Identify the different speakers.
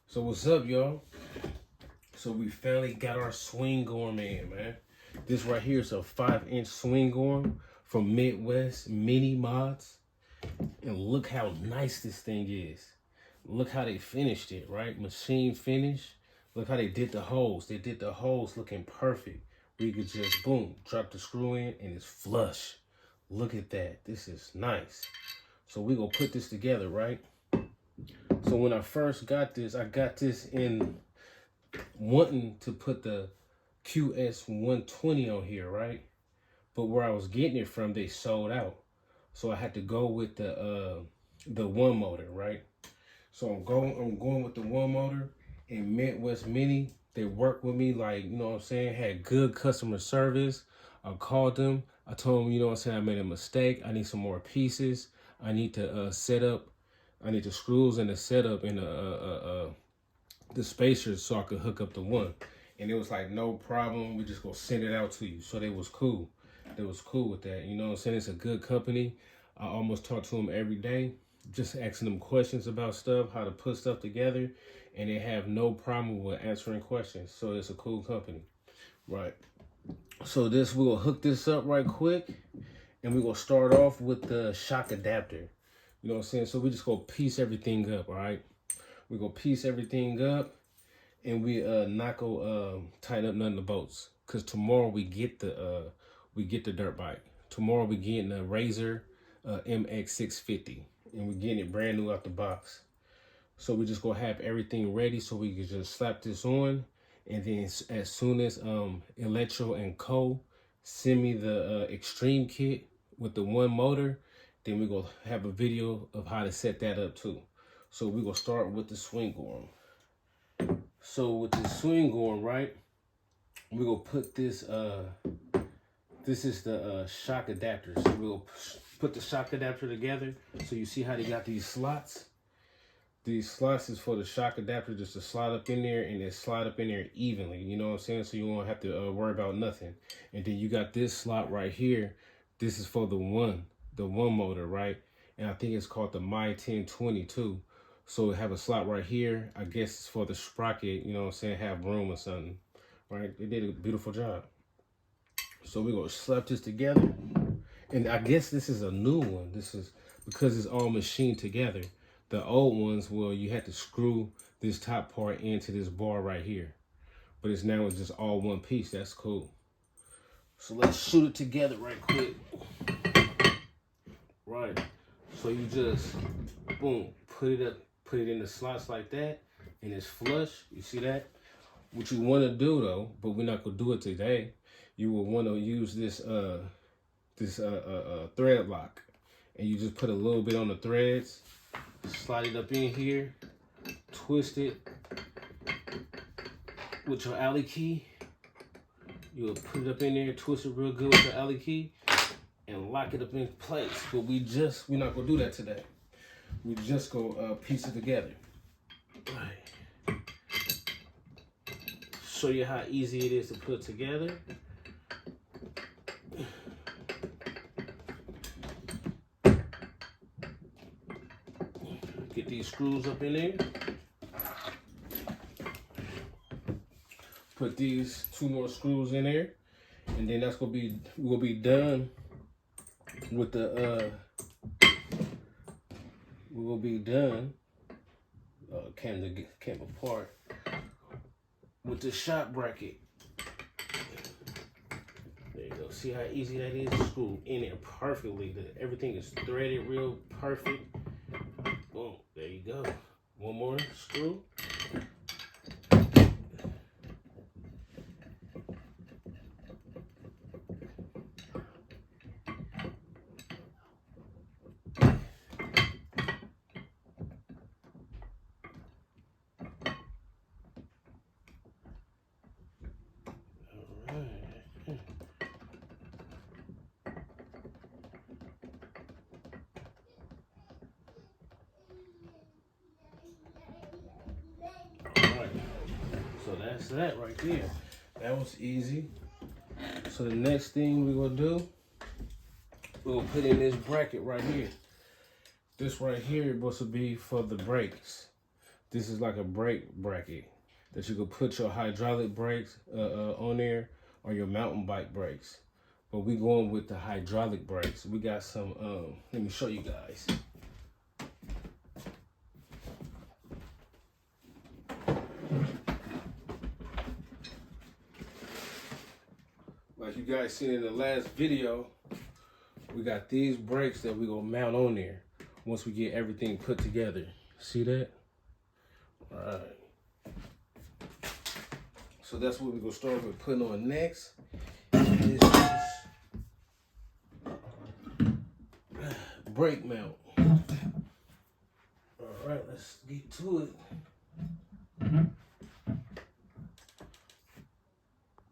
Speaker 1: So what's up, y'all? So we finally got our Swingarm in, man. This right here is a 5-inch Swingarm from Midwest Mini Mods. And look how nice this thing is. Look how they finished it, right? Machine finish. Look how they did the holes. They did the holes looking perfect. We could just, boom, drop the screw in and it's flush. Look at that. This is nice. So we gonna put this together, right? So when I first got this, I got this in wanting to put the QS 120 on here, right? But where I was getting it from, they sold out. So I had to go with the one motor, right? So I'm going with the one motor, and Midwest Mini, they worked with me like, you know what I'm saying, had good customer service. I called them. I told them, you know what I'm saying, I made a mistake. I need some more pieces. I need to set up. I need the screws and the setup and the spacers so I could hook up the one. And it was like, no problem. We just gonna send it out to you. So they was cool. They was cool with that. You know what I'm saying? It's a good company. I almost talk to them every day, just asking them questions about stuff, how to put stuff together, and they have no problem with answering questions. So it's a cool company, right? So we're gonna hook this up right quick, and we're gonna start off with the shock adapter. You know what I'm saying? So we just gonna piece everything up, all right? We're gonna piece everything up, and we not gonna tighten up none of the bolts, cause tomorrow we get the dirt bike. Tomorrow we getting a Razor MX650, and we're getting it brand new out the box. So we just gonna have everything ready so we can just slap this on, and then as soon as Electro and Co send me the extreme kit with the one motor, then we gonna have a video of how to set that up too. So we gonna start with the Swingarm. So with the Swingarm, right, we gonna put this this is the shock adapter. So we'll put the shock adapter together. So you see how they got these slots? These slots is for the shock adapter just to slide up in there, and then slide up in there evenly. You know what I'm saying? So you won't have to worry about nothing. And then you got this slot right here. This is for the one motor, right? And I think it's called the My 1020 too. So it have a slot right here. I guess it's for the sprocket, you know what I'm saying, have room or something, right? They did a beautiful job. So we're gonna slap this together. And I guess this is a new one. This is because it's all machined together. The old ones, well, you had to screw this top part into this bar right here. But it's just all one piece. That's cool. So let's shoot it together right quick. Right. So you just, boom, put it in the slots like that, and it's flush. You see that? What you want to do though, but we're not gonna do it today. You will want to use this thread lock, and you just put a little bit on the threads, slide it up in here, twist it with your alley key. You'll put it up in there, twist it real good with your alley key, and lock it up in place. But we're not gonna do that today. We just go piece it together. Right. Show you how easy it is to put together. Get these screws up in there. Put these 2 more screws in there, and then we'll be done with the we will be done. Came apart with the shock bracket. There you go. See how easy that is to screw in there perfectly. Everything is threaded real perfect. Boom. There you go. One more screw. So that's that right there. That was easy. So the next thing we're gonna do, we'll put in this bracket right here. This right here is supposed to be for the brakes. This is like a brake bracket that you could put your hydraulic brakes on there, or your mountain bike brakes. But we going with the hydraulic brakes. We got some, let me show you guys. Like you guys seen in the last video, we got these brakes that we gonna mount on there once we get everything put together. See that? All right. So that's what we're gonna start with putting on next. This is brake mount. All right, let's get to it.